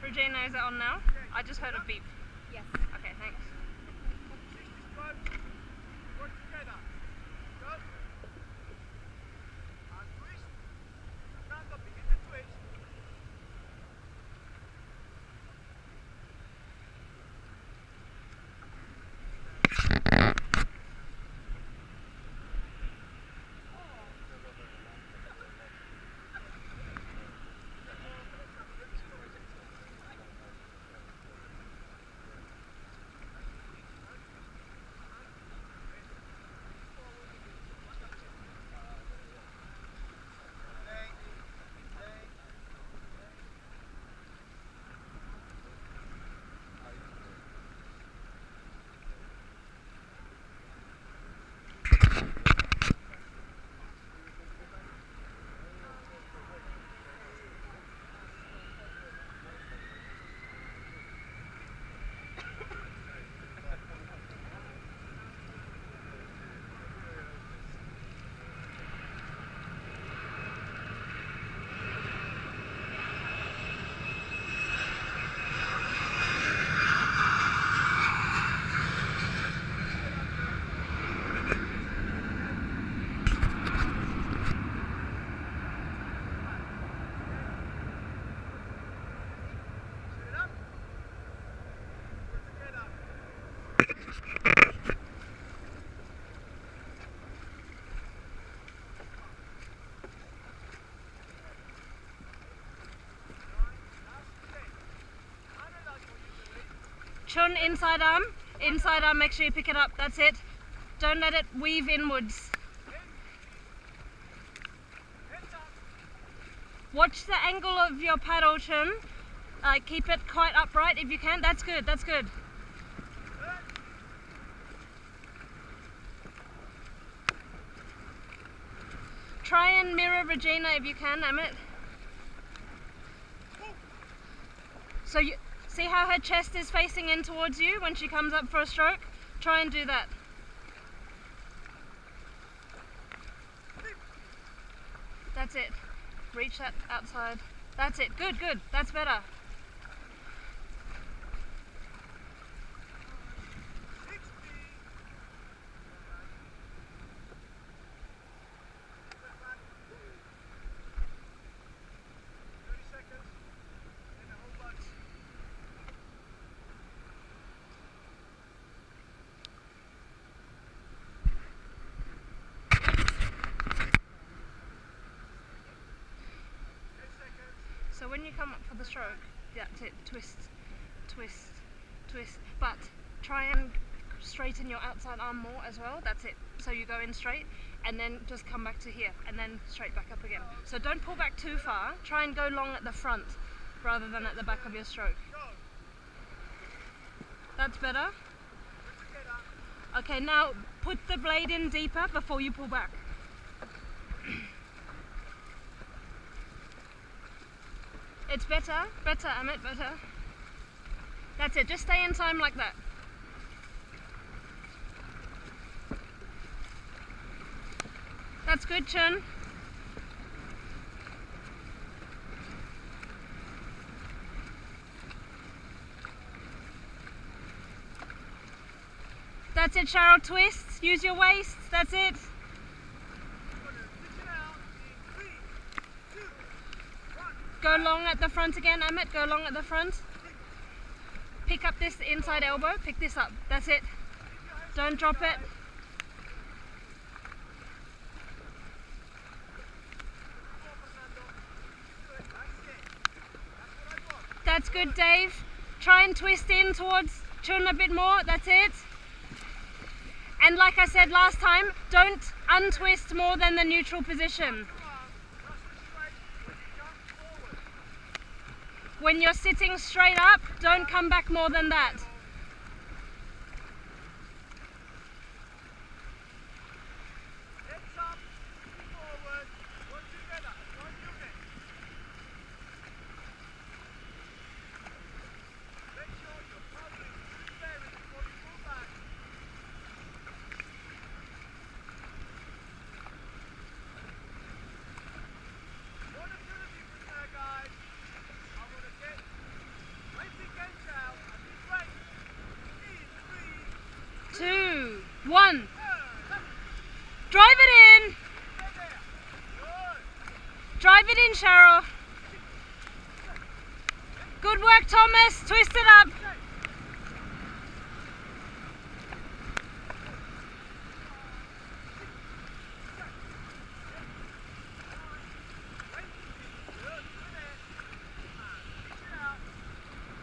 Regina, is it on now? I just heard a beep. Yes. Okay, thanks. Chun, inside arm, make sure you pick it up, that's it. Don't let it weave inwards. Watch the angle of your paddle, Chun. Keep it quite upright if you can, that's good, that's good. Try and mirror Regina if you can, Amit. So you see how her chest is facing in towards you when she comes up for a stroke? Try and do that. That's it. Reach that outside. That's it. Good, good. That's better. So when you come up for the stroke, that's it, twist, twist, twist, but try and straighten your outside arm more as well, that's it. So you go in straight and then just come back to here and then straight back up again. So don't pull back too far, try and go long at the front rather than at the back of your stroke. That's better. Okay, now put the blade in deeper before you pull back. It's better, Amit, better. That's it, just stay in time like that. That's good, Chun. That's it, Cheryl, twist, use your waist, that's it. Go long at the front again, Amit, go long at the front. Pick up this inside elbow, pick this up, that's it. Don't drop it. That's good, Dave. Try and twist in towards Chun a bit more, that's it. And like I said last time, don't untwist more than the neutral position. When you're sitting straight up, don't come back more than that. 1. Drive it in. Drive it in, Cheryl. Good work, Thomas. Twist it up.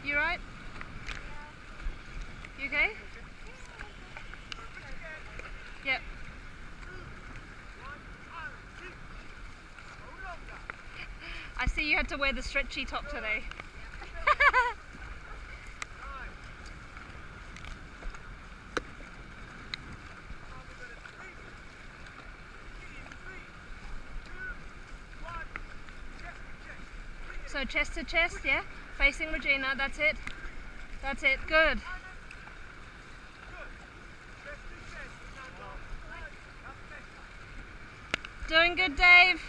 You right? You okay? Yep. I see you had to wear the stretchy top today. So chest to chest, yeah? Facing Regina, that's it. That's it, good. Doing good, Dave.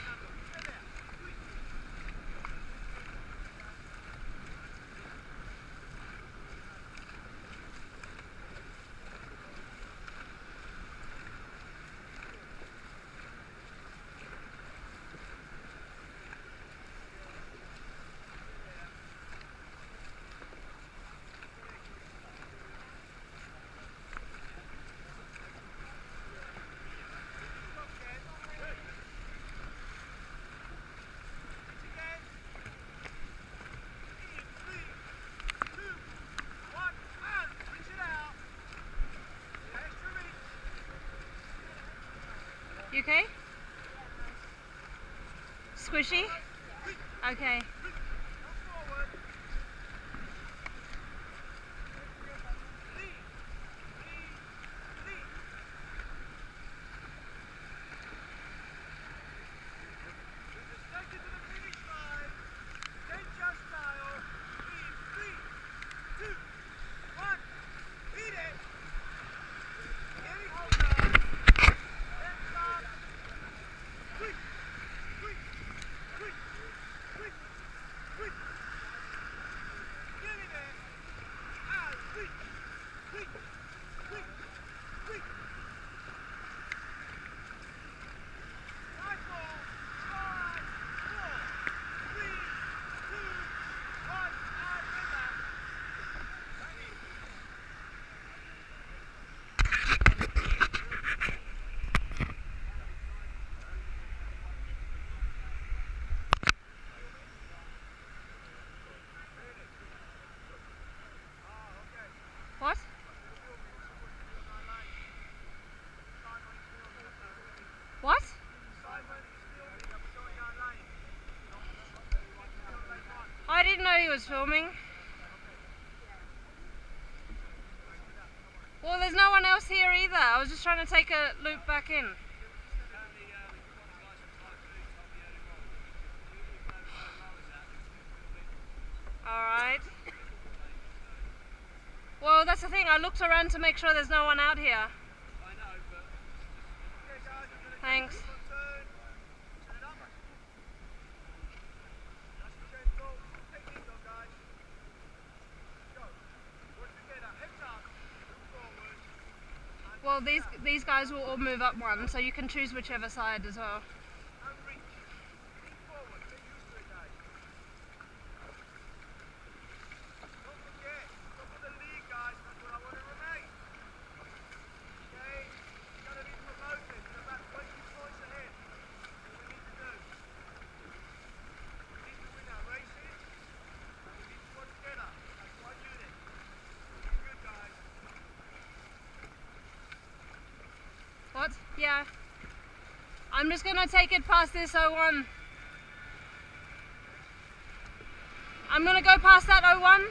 You okay? Squishy? Okay. What? What? I didn't know he was filming. Well, there's no one else here either. I was just trying to take a loop back in. Alright. Well, that's the thing. I looked around to make sure there's no one out here. Thanks. Well, these guys will all move up one, so you can choose whichever side as well. What? Yeah. I'm just gonna take it past this 01. I'm gonna go past that 01.